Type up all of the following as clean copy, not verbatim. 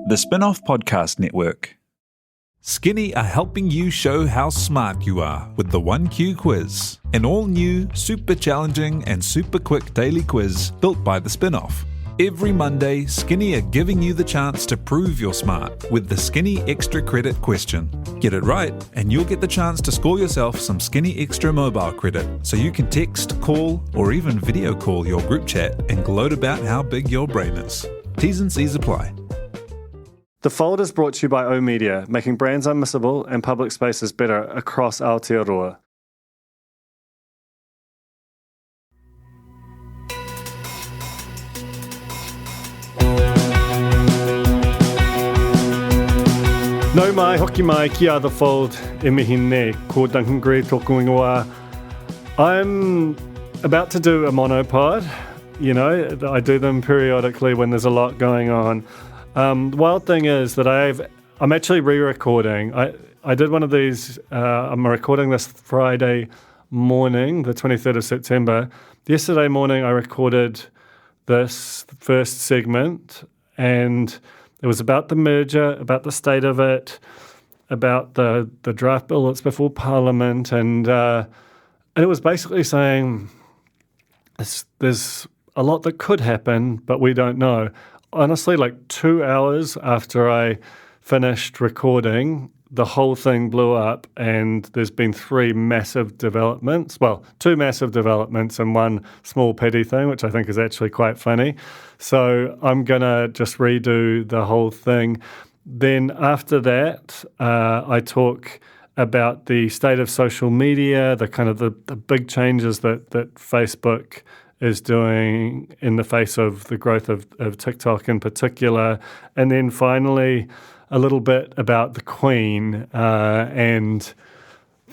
The Spin-Off Podcast Network. Skinny are helping you show how smart you are with the 1Q quiz, an all-new, super challenging and super quick daily quiz built by the Spin-Off. Every Monday, Skinny are giving you the chance to prove you're smart with the Skinny Extra Credit question. Get it right, and you'll get the chance to score yourself some Skinny Extra mobile credit, so you can text, call, or even video call your group chat and gloat about how big your brain is. T's and C's apply. The Fold is brought to you by oMedia, making brands unmissable and public spaces better across Aotearoa. No mai, hoki mai, kia The Fold, e mihi ne, ko Duncan Gree tōku ingoa. I'm about to do a monopod. You know, I do them periodically when there's a lot going on. The wild thing is that I'm actually re-recording. I did one of these, I'm recording this Friday morning, the 23rd of September. Yesterday morning I recorded this first segment, and it was about the merger, about the state of it, about the draft bill that's before Parliament, and it was basically saying there's a lot that could happen, but we don't know. Honestly, like 2 hours after I finished recording, the whole thing blew up, and there's been three massive developments. Well, two massive developments and one small petty thing, which I think is actually quite funny. So I'm going to just redo the whole thing. Then after that, I talk about the state of social media, the kind of the big changes that Facebook is doing in the face of the growth of TikTok in particular. And then finally, a little bit about the Queen and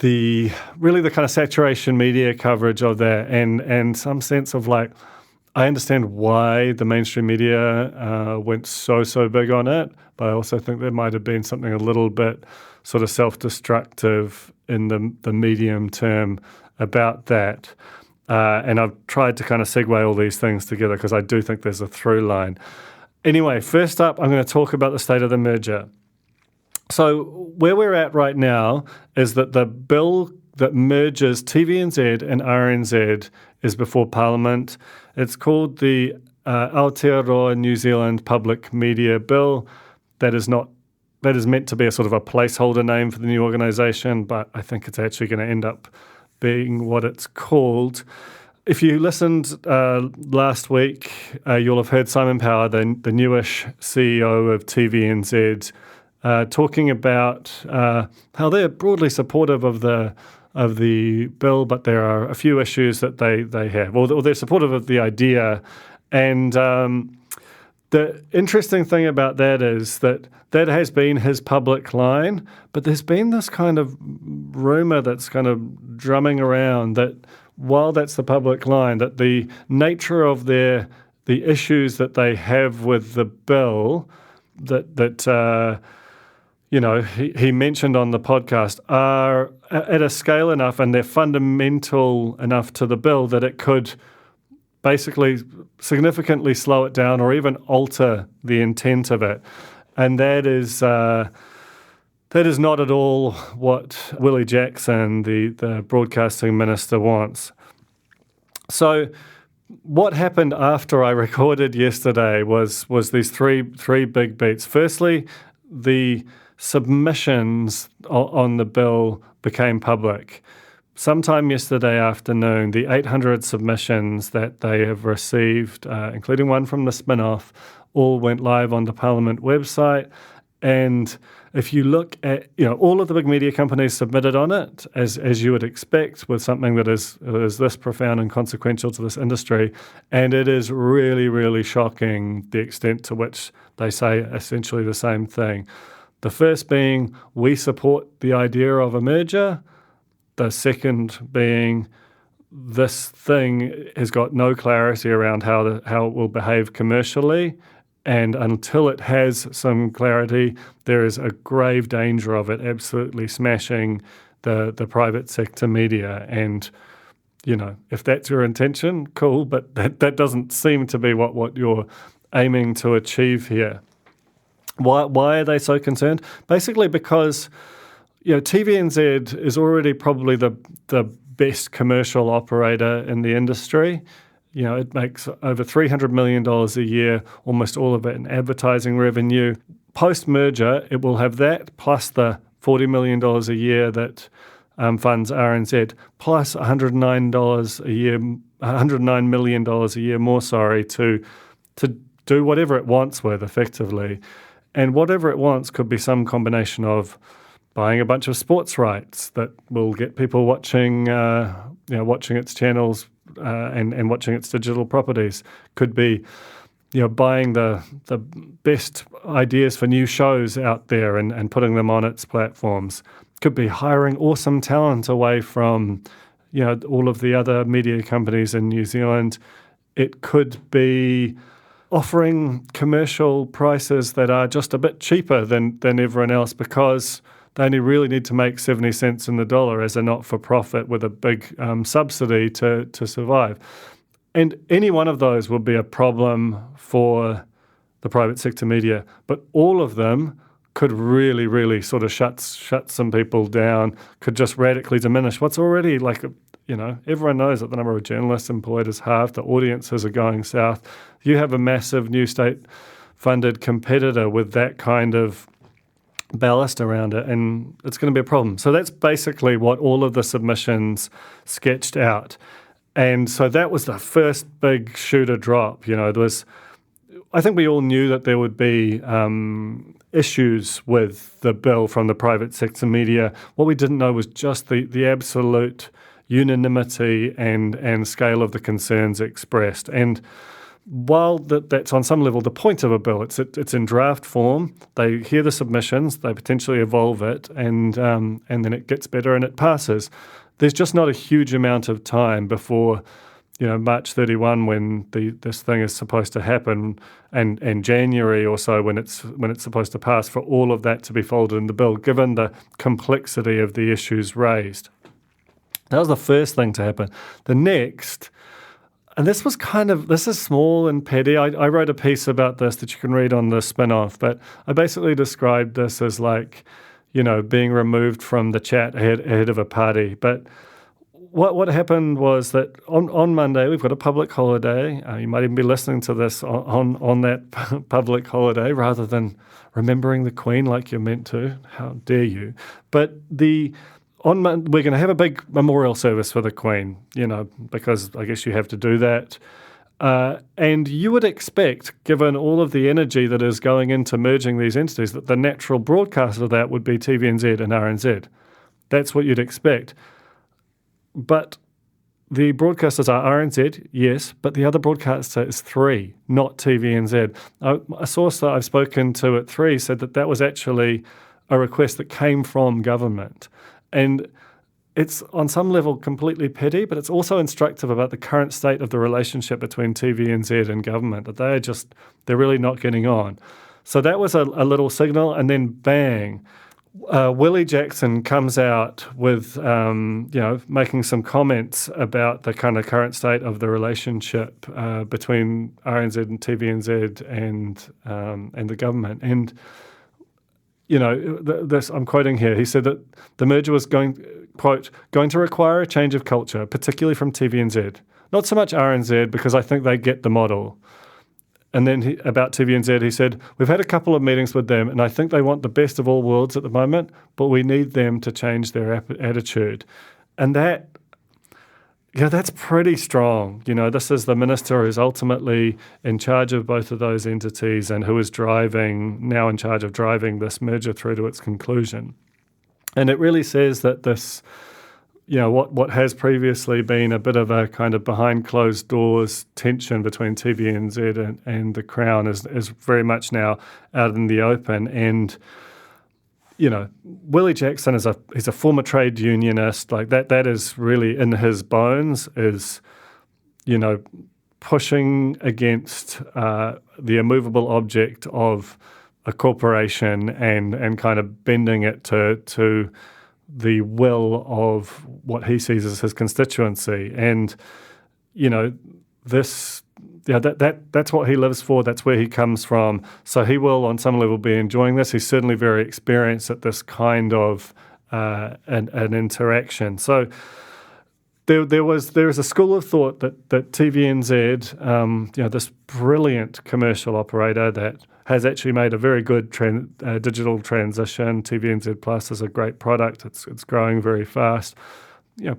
the kind of saturation media coverage of that, and some sense of like, I understand why the mainstream media went so big on it, but I also think there might have been something a little bit sort of self-destructive in the medium term about that. And I've tried to kind of segue all these things together because I do think there's a through line. Anyway, first up, I'm going to talk about the state of the merger. So where we're at right now is that the bill that merges TVNZ and RNZ is before Parliament. It's called the Aotearoa New Zealand Public Media Bill. That is meant to be a sort of a placeholder name for the new organisation, but I think it's actually going to end up being what it's called. If you listened last week, you'll have heard Simon Power, the newish CEO of TVNZ, talking about how they're broadly supportive of the bill, but there are a few issues that they have. Well, they're supportive of the idea, and the interesting thing about that is that has been his public line, but there's been this kind of rumor that's kind of drumming around that while that's the public line, that the nature of the issues that they have with the bill that he mentioned on the podcast are at a scale enough and they're fundamental enough to the bill that it could basically significantly slow it down or even alter the intent of it. And that is not at all what Willie Jackson, the broadcasting minister, wants. So what happened after I recorded yesterday was these three big beats. Firstly, the submissions on the bill became public. Sometime yesterday afternoon, the 800 submissions that they have received, including one from the Spin-Off, all went live on the Parliament website. And if you look at, all of the big media companies submitted on it, as you would expect with something that is this profound and consequential to this industry. And it is really, really shocking the extent to which they say essentially the same thing. The first being, we support the idea of a merger. The second being, this thing has got no clarity around how it will behave commercially, and until it has some clarity, there is a grave danger of it absolutely smashing the private sector media. And if that's your intention, cool, but that doesn't seem to be what you're aiming to achieve here. Why are they so concerned? Basically because TVNZ is already probably the best commercial operator in the industry. It makes over $300 million a year, almost all of it in advertising revenue. Post-merger, it will have that plus the $40 million a year that funds RNZ, plus $109 million a year more, to do whatever it wants with, effectively. And whatever it wants could be some combination of buying a bunch of sports rights that will get people watching its channels and watching its digital properties. Could be buying the best ideas for new shows out there and putting them on its platforms. Could be hiring awesome talent away from all of the other media companies in New Zealand. It could be offering commercial prices that are just a bit cheaper than everyone else because they only really need to make 70 cents in the dollar as a not-for-profit with a big subsidy to survive. And any one of those would be a problem for the private sector media, but all of them could really, really sort of shut some people down, could just radically diminish what's already everyone knows that the number of journalists employed is halved, the audiences are going south. You have a massive new state-funded competitor with that kind of ballast around it, and it's going to be a problem. So that's basically what all of the submissions sketched out. And so that was the first big shoe to drop. I think we all knew that there would be issues with the bill from the private sector media. What we didn't know was just the absolute unanimity and scale of the concerns expressed. And while that's on some level the point of a bill, it's in draft form. They hear the submissions, they potentially evolve it, and then it gets better and it passes. There's just not a huge amount of time before March 31 when this thing is supposed to happen, and January or so when it's supposed to pass, for all of that to be folded in the bill, given the complexity of the issues raised. That was the first thing to happen. The next, and this is small and petty. I wrote a piece about this that you can read on the spin-off, but I basically described this as being removed from the chat ahead of a party. But what happened was that on Monday, we've got a public holiday. You might even be listening to this on that public holiday rather than remembering the Queen like you're meant to. How dare you? But on Monday, we're going to have a big memorial service for the Queen, because I guess you have to do that. And you would expect, given all of the energy that is going into merging these entities, that the natural broadcast of that would be TVNZ and RNZ. That's what you'd expect. But the broadcasters are RNZ, yes, but the other broadcaster is 3, not TVNZ. A source that I've spoken to at 3 said that was actually a request that came from government. And it's on some level completely petty, but it's also instructive about the current state of the relationship between TVNZ and government, that they're really not getting on. So that was a little signal, and then bang, Willie Jackson comes out with, making some comments about the kind of current state of the relationship between RNZ and TVNZ and the government. And this I'm quoting here. He said that the merger was going to require a change of culture, particularly from TVNZ. Not so much RNZ, because I think they get the model. And then about TVNZ, he said, we've had a couple of meetings with them, and I think they want the best of all worlds at the moment, but we need them to change their attitude. And that's pretty strong. This is the minister who's ultimately in charge of both of those entities and who is now in charge of driving this merger through to its conclusion. And it really says that this, what has previously been a bit of a kind of behind closed doors tension between TVNZ and the Crown is very much now out in the open. And Willie Jackson he's a former trade unionist. That is really in his bones, is, pushing against the immovable object of a corporation and kind of bending it to the will of what he sees as his constituency. And, this that's what he lives for. That's where he comes from. So he will, on some level, be enjoying this. He's certainly very experienced at this kind of an interaction. So there is a school of thought that TVNZ, this brilliant commercial operator that has actually made a very good digital transition. TVNZ Plus is a great product. It's growing very fast.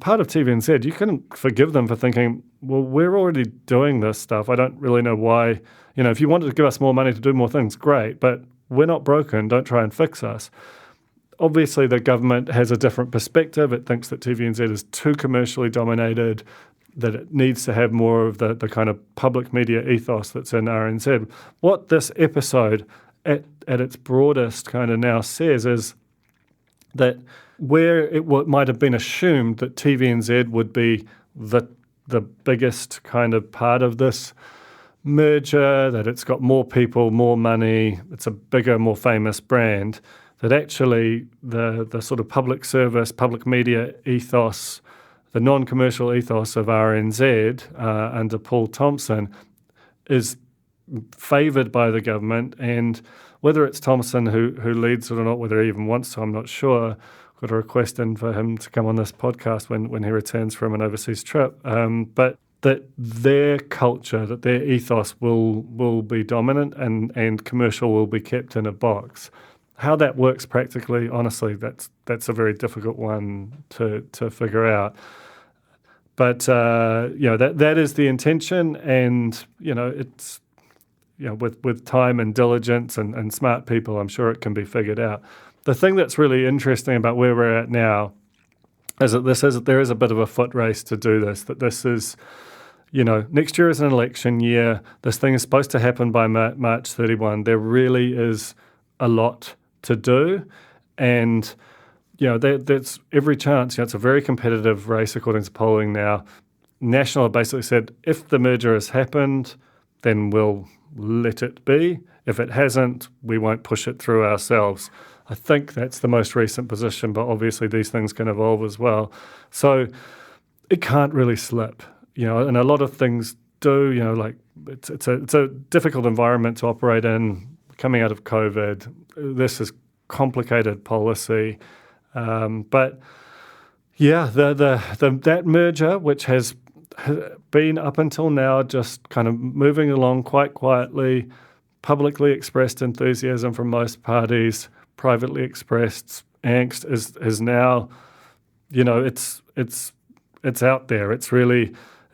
Part of TVNZ, you can forgive them for thinking, well, we're already doing this stuff. I don't really know why. If you wanted to give us more money to do more things, great, but we're not broken. Don't try and fix us. Obviously, the government has a different perspective. It thinks that TVNZ is too commercially dominated, that it needs to have more of the kind of public media ethos that's in RNZ. What this episode, at its broadest kind of now says is that where it might have been assumed that TVNZ would be the biggest kind of part of this merger, that it's got more people, more money, it's a bigger, more famous brand, that actually the sort of public service, public media ethos, the non-commercial ethos of RNZ under Paul Thompson is favoured by the government. And whether it's Thompson who leads it or not, whether he even wants to, I'm not sure. Got a request in for him to come on this podcast when he returns from an overseas trip. But that their culture, that their ethos will be dominant and commercial will be kept in a box. How that works practically, honestly, that's a very difficult one to figure out. But that is the intention, and it's with time and diligence and smart people, I'm sure it can be figured out. The thing that's really interesting about where we're at now is that there is a bit of a foot race to do this. That this is, next year is an election year. This thing is supposed to happen by March 31. There really is a lot to do, and there's every chance. It's a very competitive race according to polling now. National basically said if the merger has happened, then we'll let it be. If it hasn't, we won't push it through ourselves. I think that's the most recent position, but obviously these things can evolve as well. So it can't really slip, and a lot of things do. Like it's a difficult environment to operate in. Coming out of COVID, this is complicated policy. But yeah, that merger, which has been up until now just kind of moving along quite quietly, publicly expressed enthusiasm from most parties, privately expressed angst is now, it's out there.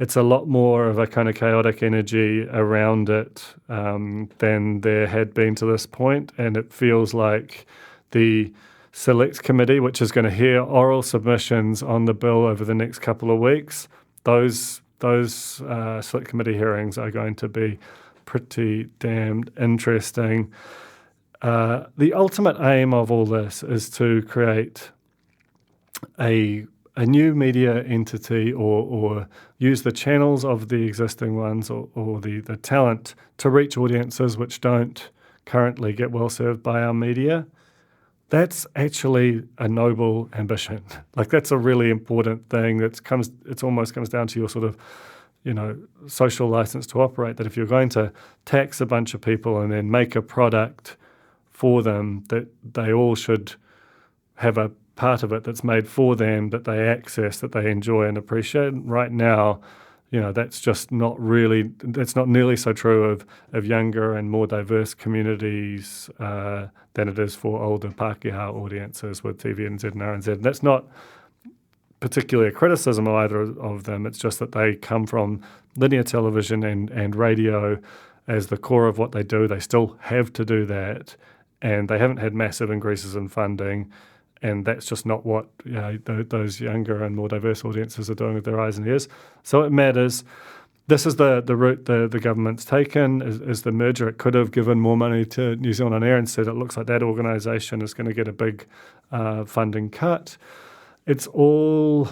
It's a lot more of a kind of chaotic energy around it than there had been to this point, and it feels like the Select Committee, which is going to hear oral submissions on the bill over the next couple of weeks, those Select Committee hearings are going to be pretty damned interesting. The ultimate aim of all this is to create a new media entity or use the channels of the existing ones or the talent to reach audiences which don't currently get well served by our media. That's actually a noble ambition. Like that's a really important thing. It almost comes down to your sort of, social license to operate, that if you're going to tax a bunch of people and then make a product for them, that they all should have a part of it that's made for them, that they access, that they enjoy and appreciate. Right now, that's not nearly so true of younger and more diverse communities than it is for older Pākehā audiences with TVNZ and RNZ. That's not particularly a criticism of either of them. It's just that they come from linear television and radio as the core of what they do. They still have to do that, and they haven't had massive increases in funding. And that's just not what those younger and more diverse audiences are doing with their eyes and ears. So it matters. This is the route the government's taken, is the merger. It could have given more money to New Zealand On Air. Instead, it looks like that organisation is going to get a big funding cut. It's all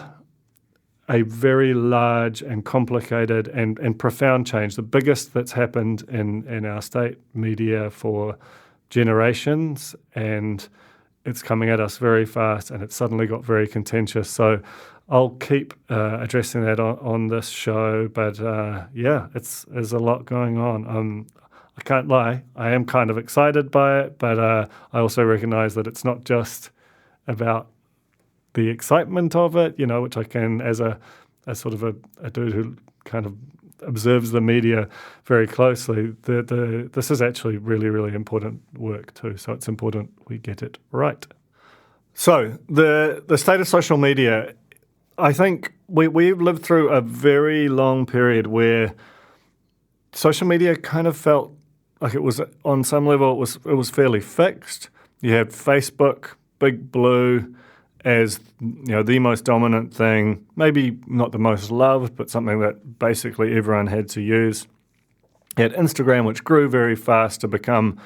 a very large and complicated and profound change, the biggest that's happened in our state media for generations, and it's coming at us very fast, and it suddenly got very contentious. So I'll keep addressing that on this show. But there's a lot going on. I can't lie, I am kind of excited by it, but I also recognize that it's not just about the excitement of it, which I can, as a sort of a dude who kind of observes the media very closely, this is actually really, really important work too. So it's important we get it right. So the state of social media, I think we've lived through a very long period where social media kind of felt like it was, on some level, it was fairly fixed. You had Facebook, Big Blue, as the most dominant thing, maybe not the most loved, but something that basically everyone had to use. You had Instagram, which grew very fast to become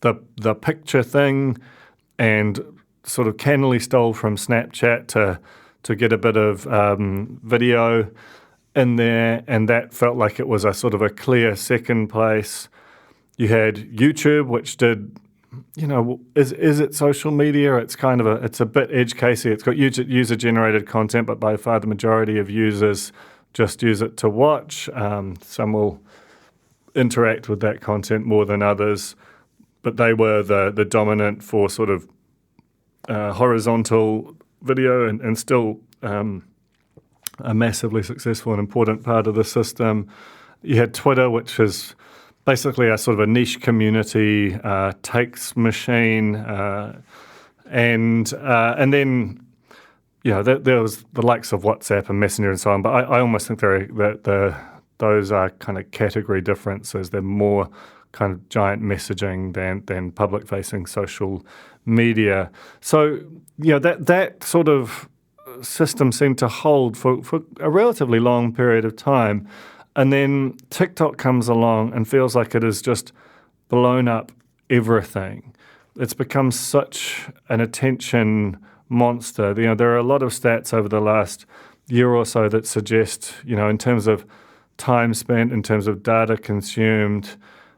the picture thing, and sort of cannily stole from Snapchat to get a bit of video in there, and that felt like it was a sort of a clear second place. You had YouTube, which did, is it social media? It's kind of it's a bit edge casey. It's got user-generated content, but by far the majority of users just use it to watch. Some will interact with that content more than others, but they were the dominant for sort of horizontal video, and still a massively successful and important part of the system. You had Twitter, which is basically a sort of a niche community takes machine, and then there was the likes of WhatsApp and Messenger and so on. But I almost think those are kind of category differences. They're more kind of giant messaging than public-facing social media. So that sort of system seemed to hold for a relatively long period of time. And then TikTok comes along and feels like it has just blown up everything. It's become such an attention monster. There are a lot of stats over the last year or so that suggest, in terms of time spent, in terms of data consumed,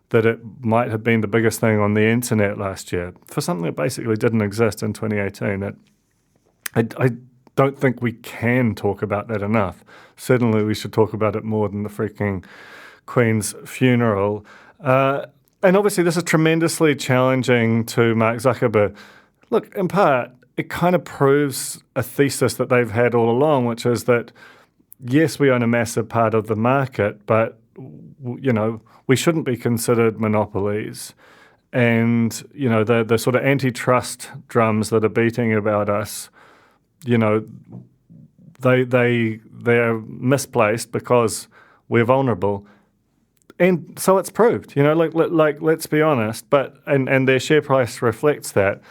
that it might have been the biggest thing on the internet last year for something that basically didn't exist in 2018. That I don't think we can talk about that enough. Certainly we should talk about it more than the freaking Queen's funeral. And obviously this is tremendously challenging to Mark Zuckerberg. Look, in part, it kind of proves a thesis that they've had all along, which is that, yes, we own a massive part of the market, but, we shouldn't be considered monopolies. And, the sort of antitrust drums that are beating about us, they're misplaced because we're vulnerable, and so it's proved. Let's be honest. But and their share price reflects that.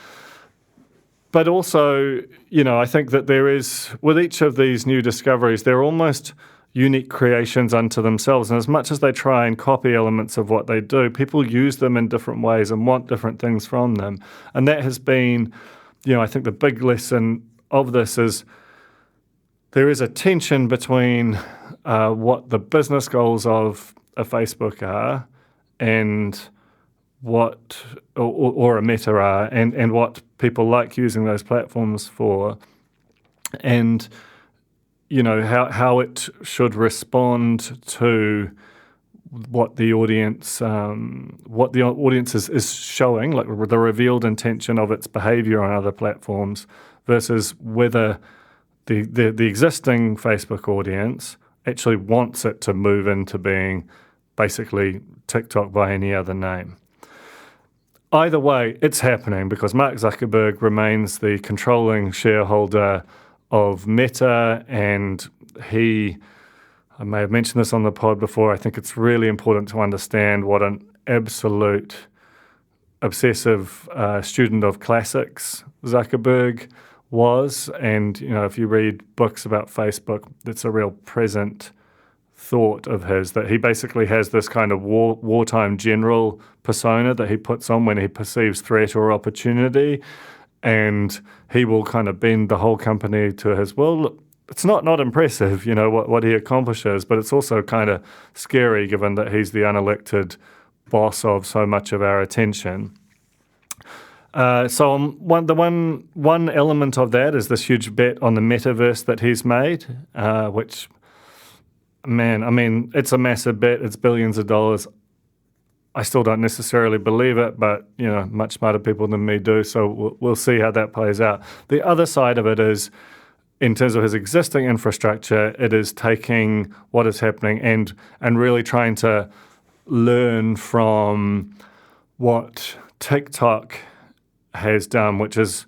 But also, I think that there is, with each of these new discoveries, they're almost unique creations unto themselves. And as much as they try and copy elements of what they do, people use them in different ways and want different things from them. And that has been, I think the big lesson of this is there is a tension between what the business goals of a Facebook are and what or a Meta are, and what people like using those platforms for, and how it should respond to what the audience is showing, like the revealed intention of its behavior on other platforms, versus whether the existing Facebook audience actually wants it to move into being basically TikTok by any other name. Either way, it's happening because Mark Zuckerberg remains the controlling shareholder of Meta, and I may have mentioned this on the pod before, I think it's really important to understand what an absolute obsessive student of classics Zuckerberg was. And, if you read books about Facebook, it's a real present thought of his, that he basically has this kind of wartime general persona that he puts on when he perceives threat or opportunity, and he will kind of bend the whole company to his will. Look, it's not impressive, what he accomplishes, but it's also kind of scary given that he's the unelected boss of so much of our attention. One element of that is this huge bet on the metaverse that he's made, which, man, I mean, it's a massive bet. It's billions of dollars. I still don't necessarily believe it, but, much smarter people than me do, so we'll see how that plays out. The other side of it is, in terms of his existing infrastructure, it is taking what is happening and really trying to learn from what TikTok has done, which is,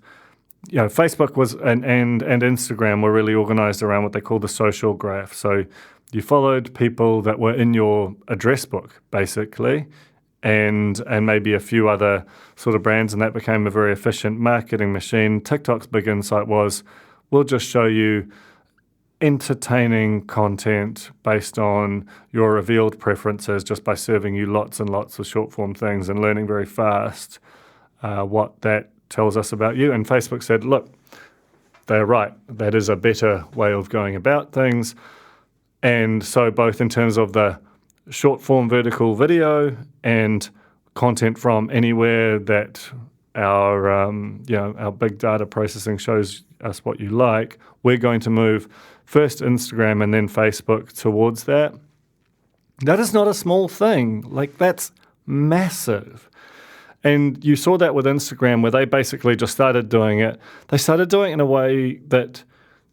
Facebook was and Instagram were really organized around what they call the social graph. So you followed people that were in your address book, basically, and maybe a few other sort of brands, and that became a very efficient marketing machine. TikTok's big insight was, we'll just show you entertaining content based on your revealed preferences just by serving you lots and lots of short form things and learning very fast what that tells us about you. And Facebook said, look, they're right. That is a better way of going about things. And so both in terms of the short form vertical video and content from anywhere that our big data processing shows us what you like, we're going to move first Instagram and then Facebook towards that. That is not a small thing. Like, that's massive. And you saw that with Instagram, where they basically just started doing it. They started doing it in a way that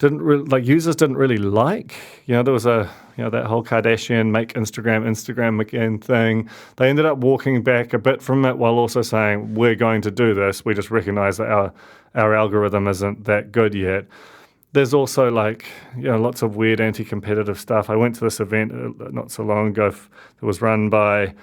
users didn't really like. There was that whole Kardashian make Instagram again thing. They ended up walking back a bit from it while also saying, we're going to do this. We just recognize that our algorithm isn't that good yet. There's also lots of weird anti-competitive stuff. I went to this event not so long ago that was run by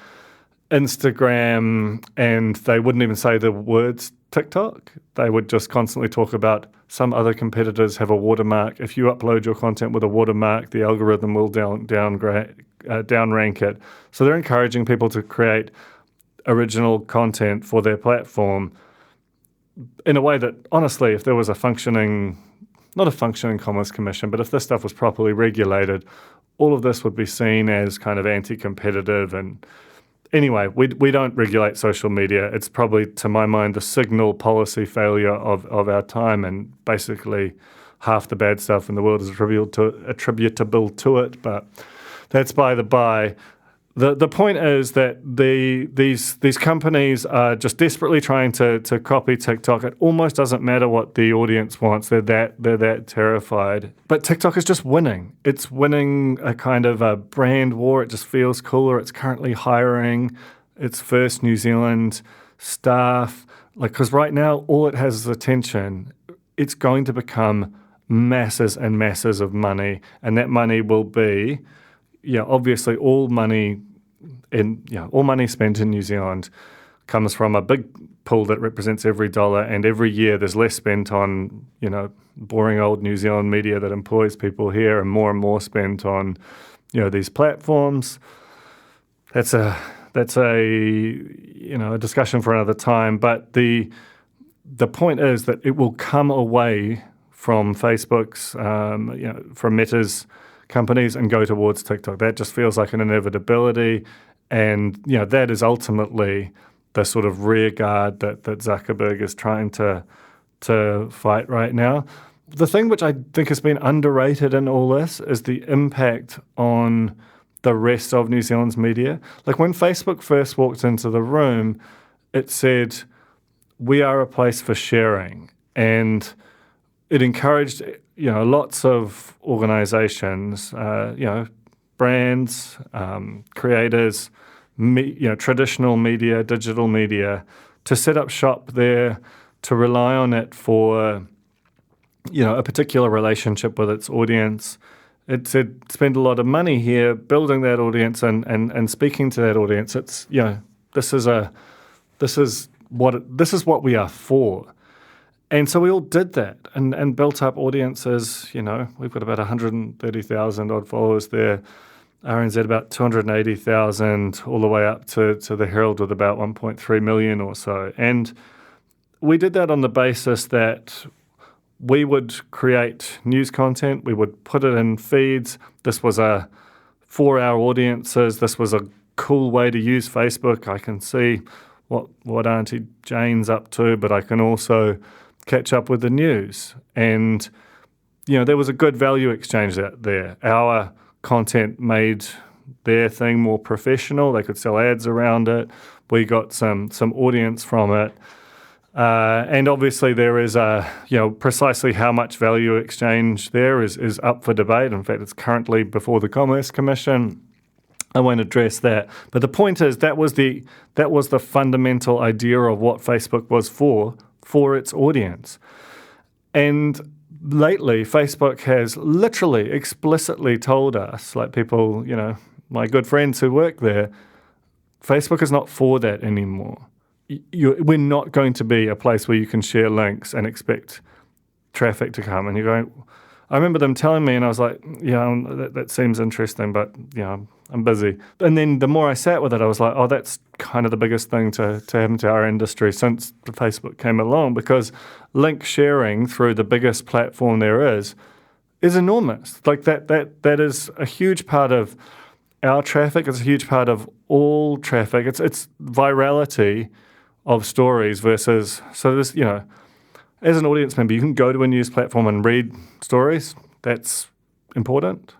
Instagram, and they wouldn't even say the words TikTok. They would just constantly talk about some other competitors have a watermark. If you upload your content with a watermark, the algorithm will downrank it. So they're encouraging people to create original content for their platform in a way that, honestly, if there was not a functioning Commerce Commission, but if this stuff was properly regulated, all of this would be seen as kind of anti-competitive. And anyway, we don't regulate social media. It's probably, to my mind, the signal policy failure of our time, and basically half the bad stuff in the world is attributable to it, but that's by the by. The point is that these companies are just desperately trying to copy TikTok. It almost doesn't matter what the audience wants. They're that terrified. But TikTok is just winning. It's winning a kind of a brand war. It just feels cooler. It's currently hiring its first New Zealand staff. Because right now all it has is attention. It's going to become masses and masses of money, and that money will be, obviously all money spent in New Zealand comes from a big pool that represents every dollar, and every year there's less spent on, boring old New Zealand media that employs people here, and more spent on, these platforms. That's a discussion for another time. But the point is that it will come away from Facebook's, from Meta's companies and go towards TikTok. That just feels like an inevitability. And, that is ultimately the sort of rear guard that Zuckerberg is trying to fight right now. The thing which I think has been underrated in all this is the impact on the rest of New Zealand's media. Like, when Facebook first walked into the room, it said, we are a place for sharing. And it encouraged lots of organizations, brands, creators, traditional media, digital media, to set up shop there, to rely on it for, a particular relationship with its audience. It said, spend a lot of money here building that audience and speaking to that audience. It's, this is what we are for. And so we all did that and built up audiences. We've got about 130,000 odd followers there. RNZ about 280,000, all the way up to the Herald with about 1.3 million or so. And we did that on the basis that we would create news content. We would put it in feeds. This was for our audiences. This was a cool way to use Facebook. I can see what Auntie Jane's up to, but I can also catch up with the news. And, there was a good value exchange out there. Our content made their thing more professional. They could sell ads around it. We got some audience from it. And obviously there is precisely how much value exchange there is up for debate. In fact, it's currently before the Commerce Commission. I won't address that. But the point is that was the fundamental idea of what Facebook was for its audience. And lately, Facebook has literally explicitly told us, like people, my good friends who work there, Facebook is not for that anymore. We're not going to be a place where you can share links and expect traffic to come. And you're going, I remember them telling me, and I was like, that seems interesting, but, I'm busy. And then the more I sat with it, I was like, oh, that's kind of the biggest thing to happen to our industry since Facebook came along, because link sharing through the biggest platform there is enormous. Like that is a huge part of our traffic. It's a huge part of all traffic. It's virality of stories versus, so this, as an audience member, you can go to a news platform and read stories. That's important.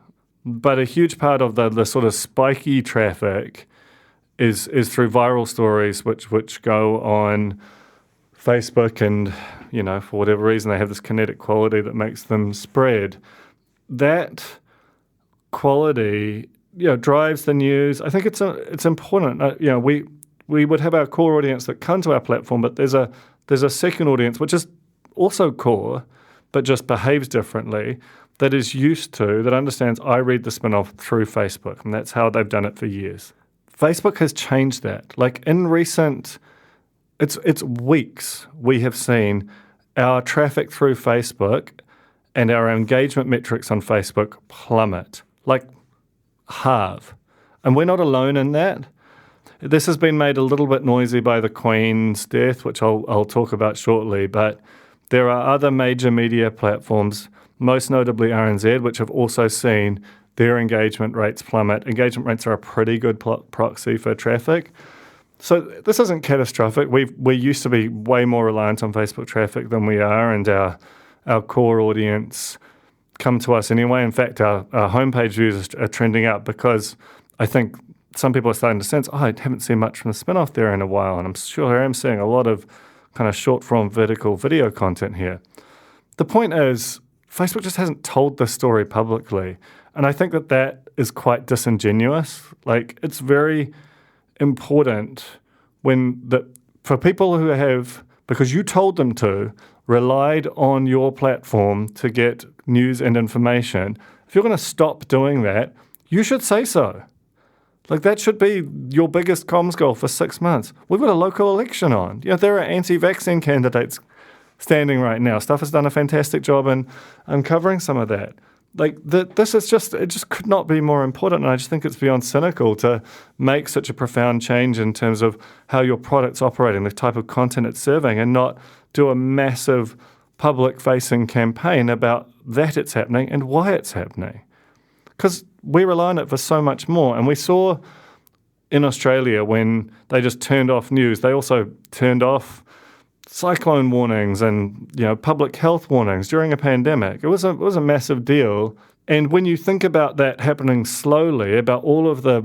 But a huge part of the sort of spiky traffic is through viral stories, which go on Facebook, and for whatever reason they have this kinetic quality that makes them spread. That quality, drives the news. I think it's important. We would have our core audience that come to our platform, but there's a second audience which is also core, but just behaves differently, that is used to, that understands I read the spin-off through Facebook, and that's how they've done it for years. Facebook has changed that. Like in recent, it's weeks, we have seen our traffic through Facebook and our engagement metrics on Facebook plummet, like halve. And we're not alone in that. This has been made a little bit noisy by the Queen's death, which I'll talk about shortly, but there are other major media platforms, most notably RNZ, which have also seen their engagement rates plummet. Engagement rates are a pretty good proxy for traffic. So this isn't catastrophic. We used to be way more reliant on Facebook traffic than we are, and our core audience come to us anyway. In fact, our homepage views are trending up because I think some people are starting to sense, I haven't seen much from the spin-off there in a while, and I'm sure I am seeing a lot of kind of short-form vertical video content here. The point is, Facebook just hasn't told this story publicly, and I think that is quite disingenuous. Like, it's very important for people who have, because you told them to, relied on your platform to get news and information. If you're going to stop doing that, you should say so. Like, that should be your biggest comms goal for 6 months. We've got a local election on. There are anti-vaccine candidates standing right now. Stuff has done a fantastic job in uncovering some of that. Like, this is it just could not be more important. And I just think it's beyond cynical to make such a profound change in terms of how your product's operating, the type of content it's serving, and not do a massive public-facing campaign about that it's happening and why it's happening. Because we rely on it for so much more. And we saw in Australia when they just turned off news, they also turned off cyclone warnings and public health warnings during a pandemic. It was a massive deal. And when you think about that happening slowly, about all of the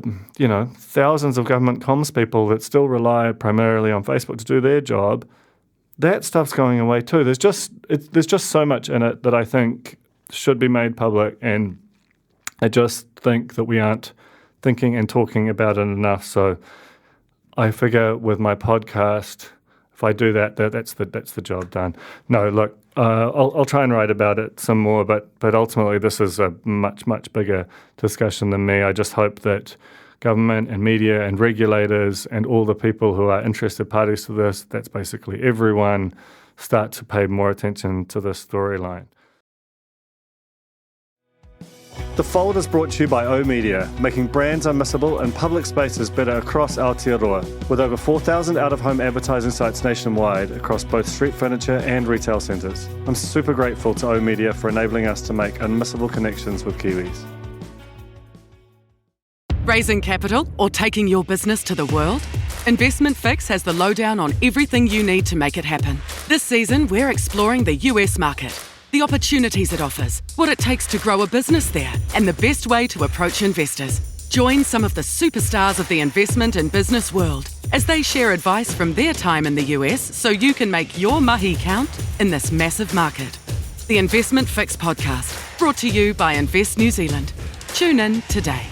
thousands of government comms people that still rely primarily on Facebook to do their job, that stuff's going away too. There's just so much in it that I think should be made public, and I just think that we aren't thinking and talking about it enough. So I figure with my podcast, if I do that's the job done. No, look, I'll try and write about it some more, but ultimately this is a much, much bigger discussion than me. I just hope that government and media and regulators and all the people who are interested parties to this, that's basically everyone, start to pay more attention to this storyline. The Fold is brought to you by oOh!media, making brands unmissable and public spaces better across Aotearoa, with over 4,000 out-of-home advertising sites nationwide across both street furniture and retail centres. I'm super grateful to oOh!media for enabling us to make unmissable connections with Kiwis. Raising capital or taking your business to the world? Investment Fix has the lowdown on everything you need to make it happen. This season, we're exploring the US market, the opportunities it offers, what it takes to grow a business there, and the best way to approach investors. Join some of the superstars of the investment and business world as they share advice from their time in the US so you can make your mahi count in this massive market. The Investment Fix podcast, brought to you by Invest New Zealand. Tune in today.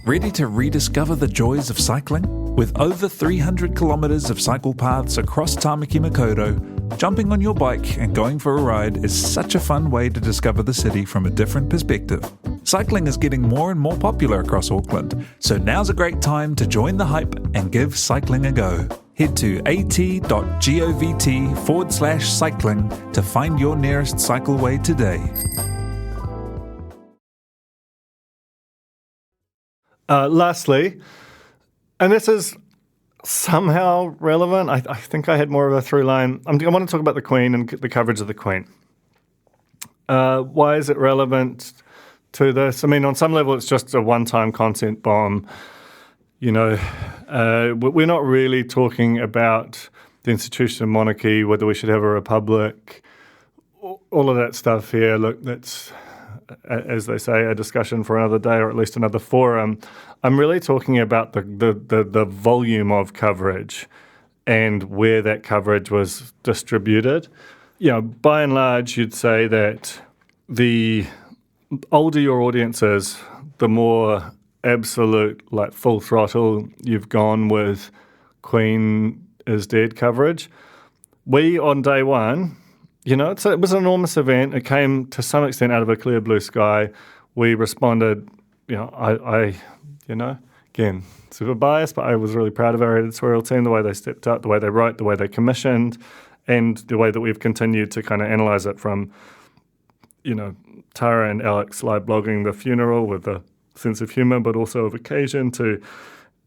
Ready to rediscover the joys of cycling? With over 300 kilometres of cycle paths across Tāmaki Makaurau, jumping on your bike and going for a ride is such a fun way to discover the city from a different perspective. Cycling is getting more and more popular across Auckland, so now's a great time to join the hype and give cycling a go. Head to at.govt/cycling to find your nearest cycleway today. Lastly, and this is somehow relevant, I think I had more of a through line. I want to talk about the Queen and the coverage of the Queen. Why is it relevant to this? I mean, on some level, it's just a one-time content bomb. You know, we're not really talking about the institution of monarchy, whether we should have a republic, all of that stuff here. Look, that's, as they say, a discussion for another day or at least another forum. I'm really talking about the volume of coverage and where that coverage was distributed. You know, by and large, you'd say that the older your audience is, the more absolute, like full throttle you've gone with Queen is dead coverage. We, on day one, you know, it was an enormous event. It came to some extent out of a clear blue sky. We responded, you know, I again, super biased, but I was really proud of our editorial team, the way they stepped up, the way they wrote, the way they commissioned, and the way that we've continued to kind of analyse it from, you know, Tara and Alex live blogging the funeral with a sense of humour, but also of occasion, to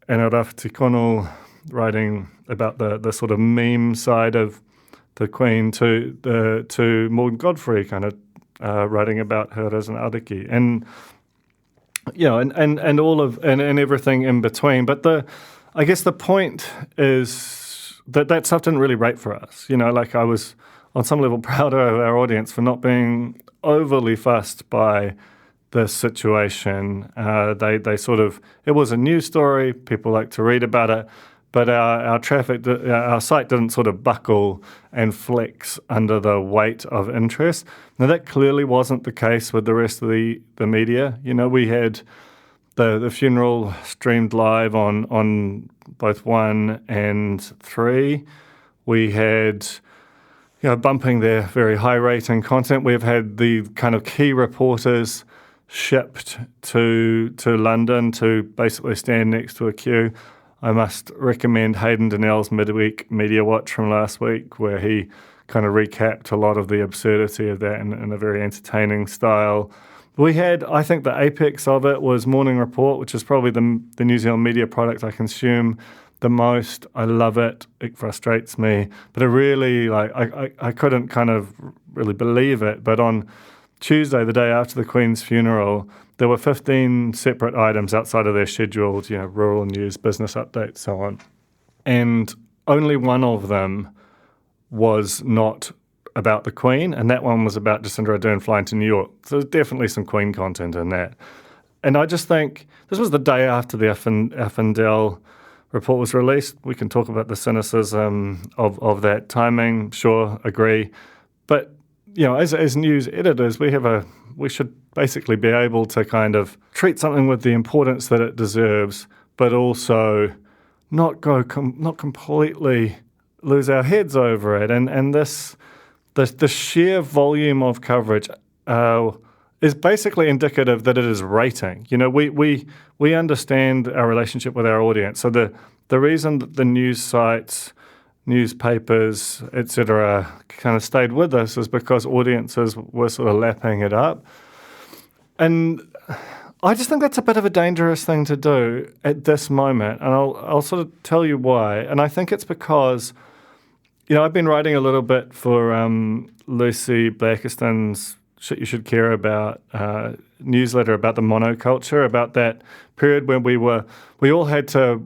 Ana Rafti-Connell writing about the sort of meme side of the Queen, to Morgan Godfrey kind of writing about her as an ariki, and you know, and all of and everything in between. But I guess the point is that stuff didn't really rate for us. You know, like I was on some level proud of our audience for not being overly fussed by the situation. They sort of, it was a news story. People like to read about it. But our site didn't sort of buckle and flex under the weight of interest. Now, that clearly wasn't the case with the rest of the media. You know, we had the funeral streamed live on both 1 and 3. We had, you know, bumping their very high rating content. We've had the kind of key reporters shipped to London to basically stand next to a queue. I must recommend Hayden Donnell's midweek media watch from last week, where he kind of recapped a lot of the absurdity of that in a very entertaining style. We had, I think the apex of it was Morning Report, which is probably the New Zealand media product I consume the most. I love it. It frustrates me. But it really, like, I couldn't kind of really believe it. But on Tuesday, the day after the Queen's funeral, there were 15 separate items outside of their scheduled, you know, rural news, business updates, so on. And only one of them was not about the Queen, and that one was about Jacinda Ardern flying to New York. So there's definitely some Queen content in that. And I just think, this was the day after the Affindell report was released. We can talk about the cynicism of that timing, sure, agree. But, you know, as news editors, we should basically be able to kind of treat something with the importance that it deserves, but also not completely lose our heads over it. And the sheer volume of coverage is basically indicative that it is rating. You know, we understand our relationship with our audience. So the reason that the news sites, newspapers, etc., kind of stayed with us is because audiences were sort of lapping it up. And I just think that's a bit of a dangerous thing to do at this moment, and I'll sort of tell you why. And I think it's because, you know, I've been writing a little bit for Lucy Blackiston's Shit You Should Care About newsletter about the monoculture, about that period when we all had to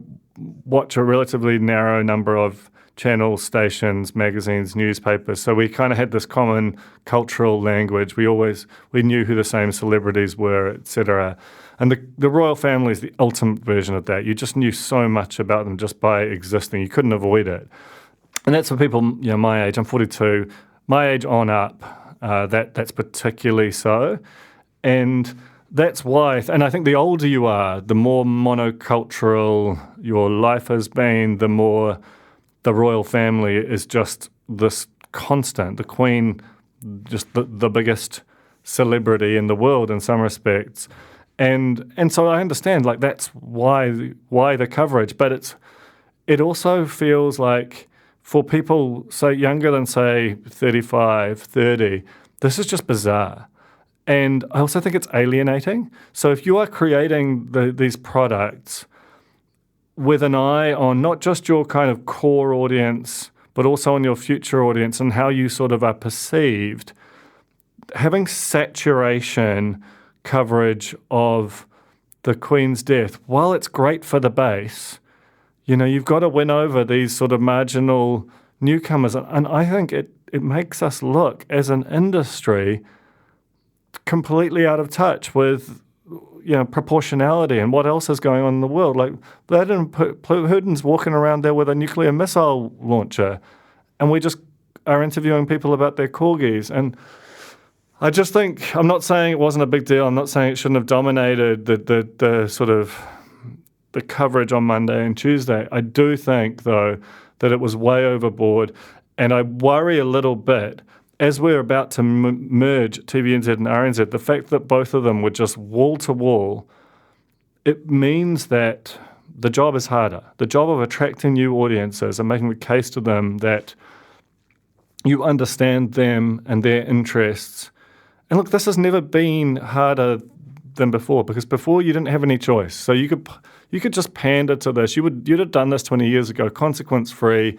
watch a relatively narrow number of channels, stations, magazines, newspapers. So we kind of had this common cultural language. We knew who the same celebrities were, etc. And the royal family is the ultimate version of that. You just knew so much about them just by existing. You couldn't avoid it. And that's for people, my age. I'm 42. My age on up, that's particularly so. And that's why, and I think the older you are, the more monocultural your life has been, the more the royal family is just this constant. The Queen, just the biggest celebrity in the world in some respects. And so I understand, like, that's why the coverage. But it also feels like for people, say, younger than, say, 35, 30, this is just bizarre. And I also think it's alienating. So if you are creating these products with an eye on not just your kind of core audience, but also on your future audience and how you sort of are perceived, having saturation coverage of the Queen's death, while it's great for the base, you've got to win over these sort of marginal newcomers. And I think it makes us look as an industry completely out of touch with proportionality and what else is going on in the world. Like, Putin's walking around there with a nuclear missile launcher, and we just are interviewing people about their corgis. And I just think, I'm not saying it wasn't a big deal. I'm not saying it shouldn't have dominated the sort of the coverage on Monday and Tuesday. I do think, though, that it was way overboard, and I worry a little bit as we're about to merge TVNZ and RNZ, the fact that both of them were just wall to wall, it means that the job is harder. The job of attracting new audiences and making the case to them that you understand them and their interests. And look, this has never been harder than before, because before you didn't have any choice. So you could just pander to this. You'd have done this 20 years ago, consequence-free.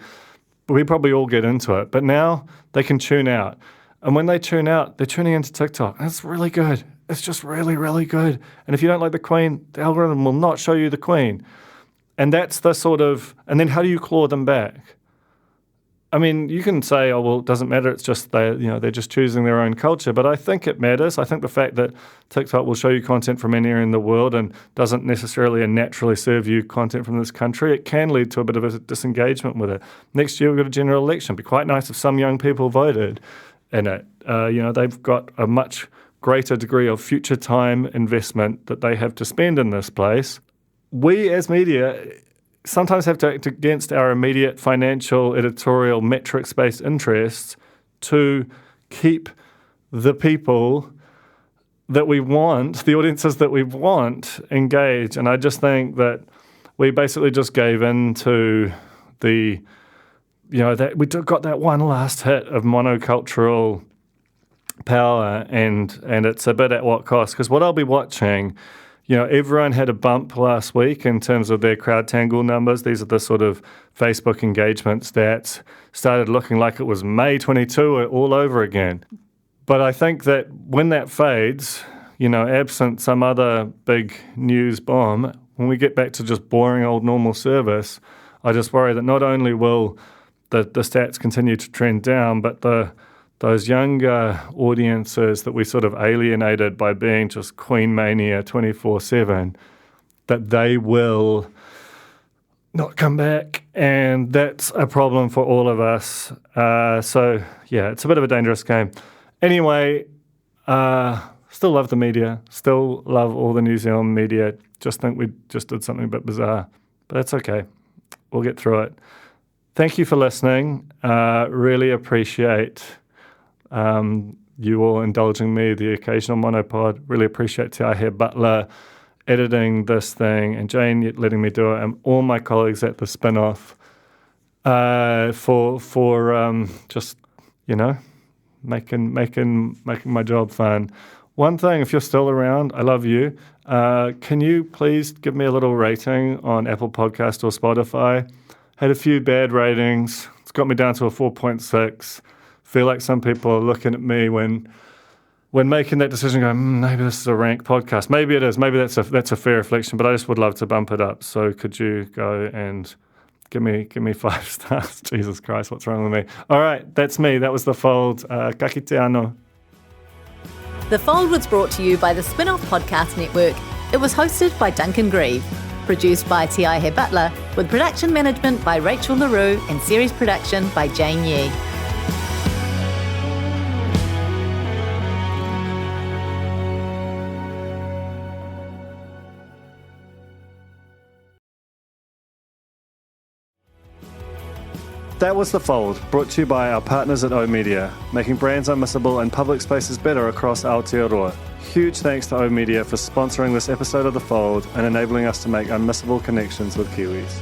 We probably all get into it. But now they can tune out. And when they tune out, they're tuning into TikTok. That's really good. It's just really, really good. And if you don't like the Queen, the algorithm will not show you the Queen. And that's the sort of, and then how do you claw them back? I mean, you can say, oh, well, it doesn't matter. It's just they're just choosing their own culture. But I think it matters. I think the fact that TikTok will show you content from anywhere in the world and doesn't necessarily and naturally serve you content from this country, it can lead to a bit of a disengagement with it. Next year, we've got a general election. It'd be quite nice if some young people voted in it. They've got a much greater degree of future time investment that they have to spend in this place. We as media sometimes have to act against our immediate financial, editorial, metrics-based interests to keep the people that we want, the audiences that we want, engaged. And I just think that we basically just gave in to that we got that one last hit of monocultural power, and it's a bit at what cost? Because what I'll be watching, everyone had a bump last week in terms of their CrowdTangle numbers. These are the sort of Facebook engagement stats. Started looking like it was May 22 all over again. But I think that when that fades, absent some other big news bomb, when we get back to just boring old normal service, I just worry that not only will the stats continue to trend down, but those younger audiences that we sort of alienated by being just Queen Mania 24/7, that they will not come back. And that's a problem for all of us. So, yeah, it's a bit of a dangerous game. Anyway, still love the media, still love all the New Zealand media. Just think we just did something a bit bizarre. But that's okay. We'll get through it. Thank you for listening. Really appreciate you all indulging me, the occasional monopod. Really appreciate Te Ahe Butler editing this thing, and Jane letting me do it, and all my colleagues at the spin-off for just making my job fun. One thing, if you're still around, I love you. Can you please give me a little rating on Apple Podcast or Spotify? Had a few bad ratings. It's got me down to a 4.6. Feel like some people are looking at me when when making that decision, going, maybe this is a rank podcast. Maybe it is. Maybe that's a fair reflection, but I just would love to bump it up. So could you go and give me 5 stars? Jesus Christ, what's wrong with me? All right, that's me. That was The Fold. Ka kite anō. The Fold was brought to you by the Spin-Off Podcast Network. It was hosted by Duncan Grieve, produced by T.I. He Butler, with production management by Rachel LaRue and series production by Jane Yee. That was The Fold, brought to you by our partners at oOh!media, making brands unmissable and public spaces better across Aotearoa. Huge thanks to oOh!media for sponsoring this episode of The Fold and enabling us to make unmissable connections with Kiwis.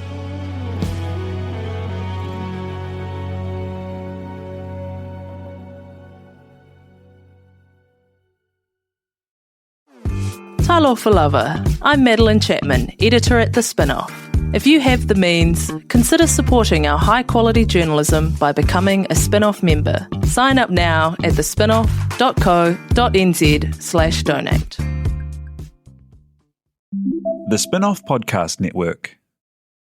Talofa lover, I'm Madeline Chapman, editor at The Spin-Off. If you have the means, consider supporting our high-quality journalism by becoming a Spin-Off member. Sign up now at thespinoff.co.nz/donate. The Spin-Off Podcast Network.